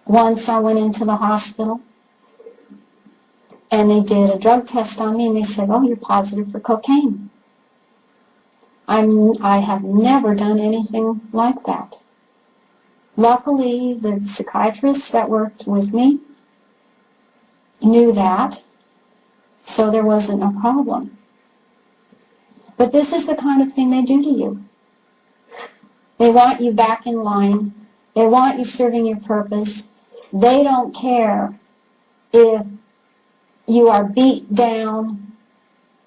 Once I went into the hospital, and they did a drug test on me, and they said, "Oh, you're positive for cocaine." I have never done anything like that. Luckily, the psychiatrists that worked with me knew that, so there wasn't a problem. But this is the kind of thing they do to you. They want you back in line. They want you serving your purpose. They don't care if you are beat down,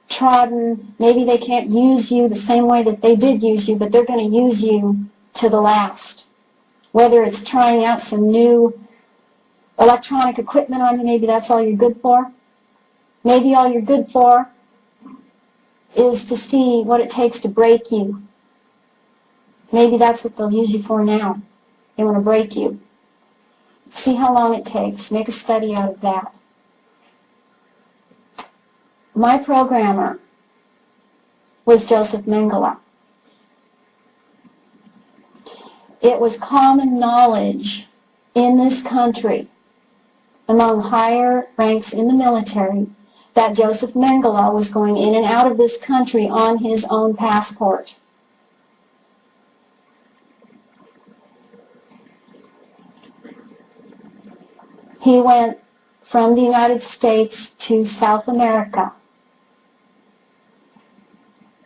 trodden. Maybe they can't use you the same way that they did use you, but they're going to use you to the last. Whether it's trying out some new electronic equipment on you, maybe that's all you're good for. Maybe all you're good for is to see what it takes to break you. Maybe that's what they'll use you for now. They want to break you. See how long it takes. Make a study out of that. My programmer was Joseph Mengele. It was common knowledge in this country, among higher ranks in the military, that Joseph Mengele was going in and out of this country on his own passport. He went from the United States to South America.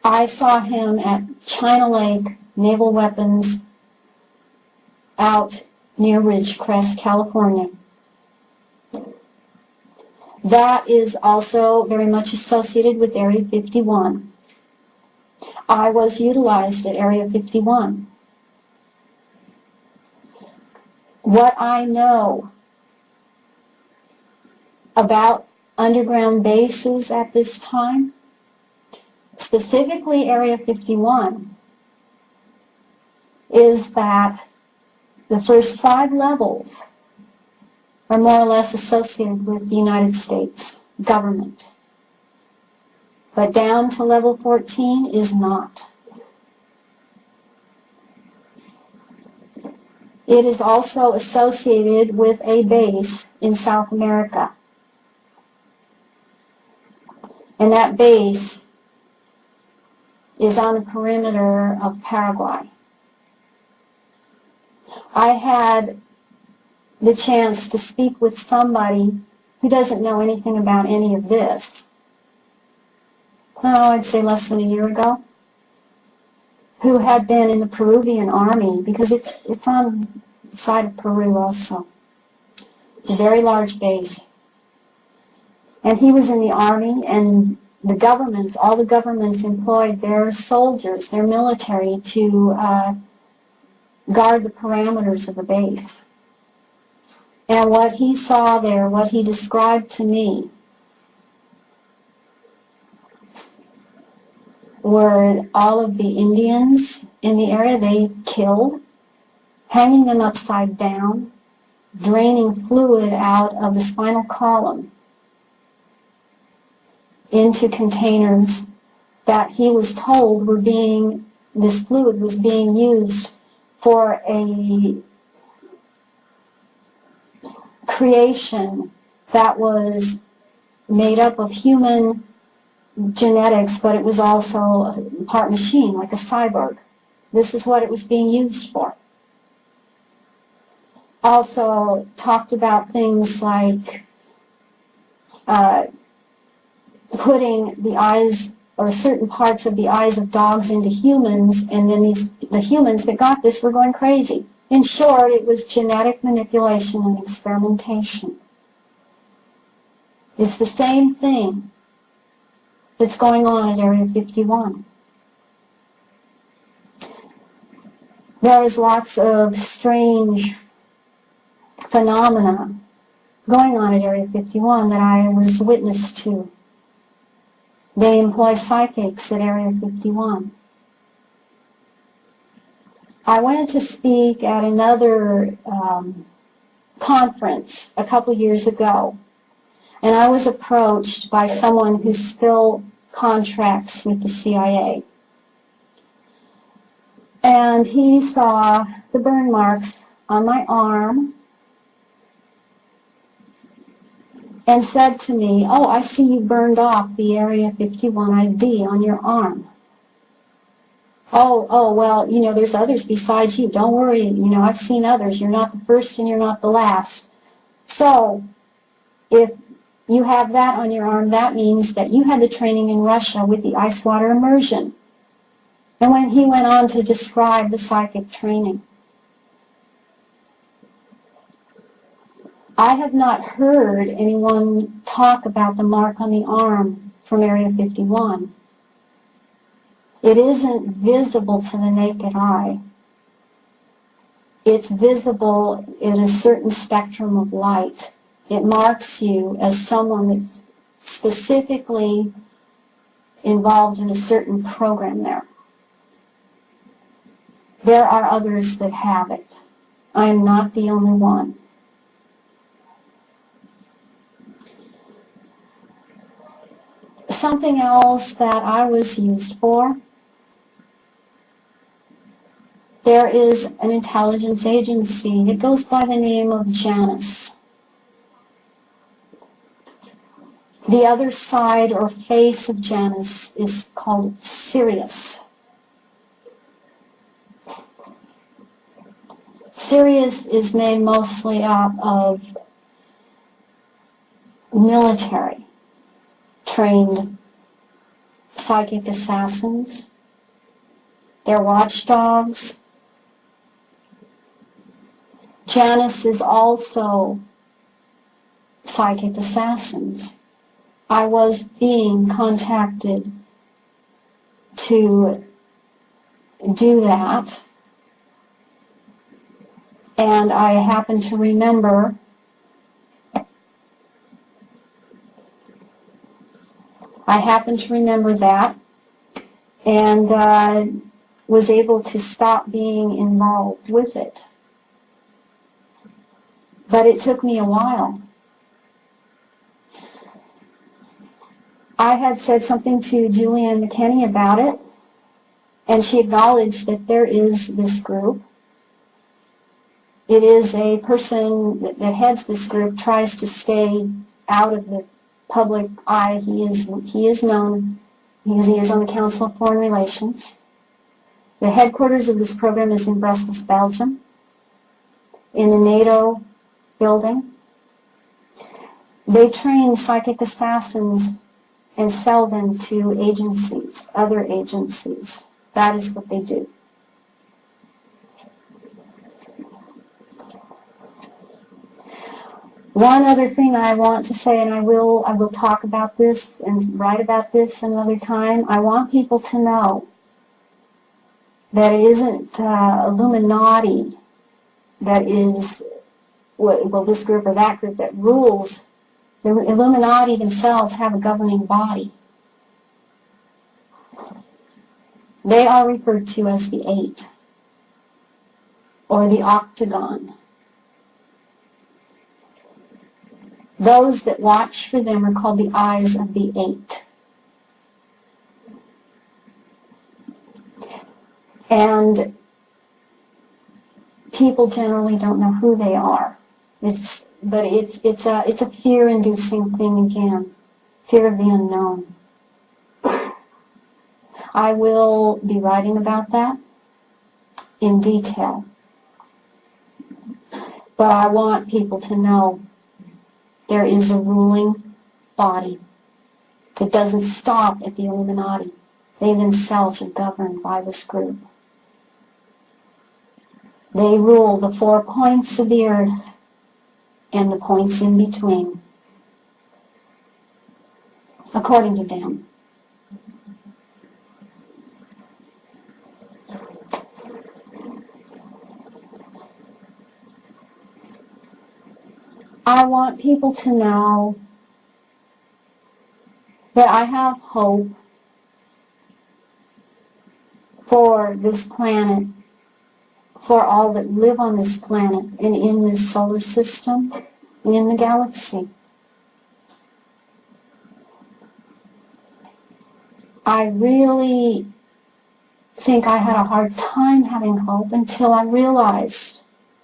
I saw him at China Lake Naval Weapons out near Ridgecrest, California. That is also very much associated with Area 51. I was utilized at Area 51. What I know about underground bases at this time, specifically Area 51, is that the first 5 levels are more or less associated with the United States government. But down to level 14 is not. It is also associated with a base in South America. And that base is on the perimeter of Paraguay. I had the chance to speak with somebody who doesn't know anything about any of this. I'd say less than a year ago, who had been in the Peruvian army, because it's on the side of Peru also. It's a very large base. And he was in the army, and the governments, all the governments employed their soldiers, their military, to guard the parameters of the base. And what he saw there, what he described to me, were all of the Indians in the area they killed, hanging them upside down, draining fluid out of the spinal column into containers that he was told were being, this fluid was being used for a creation that was made up of human genetics, but it was also part machine, like a cyborg. This is what it was being used for. Also talked about things like putting the eyes or certain parts of the eyes of dogs into humans, and then the humans that got this were going crazy. In short, it was genetic manipulation and experimentation. It's the same thing that's going on at Area 51. There is lots of strange phenomena going on at Area 51 that I was witness to. They employ psychics at Area 51. I went to speak at another conference a couple years ago, and I was approached by someone who still contracts with the CIA. And he saw the burn marks on my arm and said to me, "Oh, I see you burned off the Area 51 ID on your arm. Oh, well, there's others besides you. Don't worry, I've seen others. You're not the first and you're not the last. So, if you have that on your arm, that means that you had the training in Russia with the ice water immersion." And when he went on to describe the psychic training. I have not heard anyone talk about the mark on the arm from Area 51. It isn't visible to the naked eye. It's visible in a certain spectrum of light. It marks you as someone that's specifically involved in a certain program there. There are others that have it. I am not the only one. Something else that I was used for, there is an intelligence agency. It goes by the name of Janus. The other side or face of Janus is called Sirius. Sirius is made mostly up of military trained psychic assassins. They're watchdogs. Janus is also psychic assassins. I was being contacted to do that, and I happen to remember that, and was able to stop being involved with it. But it took me a while. I had said something to Julianne McKinney about it, and she acknowledged that there is this group. It is a person that heads this group, tries to stay out of the public eye. He is known because he is on the Council of Foreign Relations. The headquarters of this program is in Brussels, Belgium, in the NATO building. They train psychic assassins and sell them to agencies, other agencies. That is what they do. One other thing I want to say, and I will talk about this and write about this another time. I want people to know that it isn't Illuminati that is, well, this group or that group that rules. The Illuminati themselves have a governing body. They are referred to as the Eight, or the Octagon. Those that watch for them are called the Eyes of the Eight. And people generally don't know who they are. But it's a fear-inducing thing again, fear of the unknown. I will be writing about that in detail. But I want people to know there is a ruling body that doesn't stop at the Illuminati. They themselves are governed by this group. They rule the 4 points of the earth and the points in between, according to them. I want people to know that I have hope for this planet, for all that live on this planet and in this solar system and in the galaxy. I really think I had a hard time having hope until I realized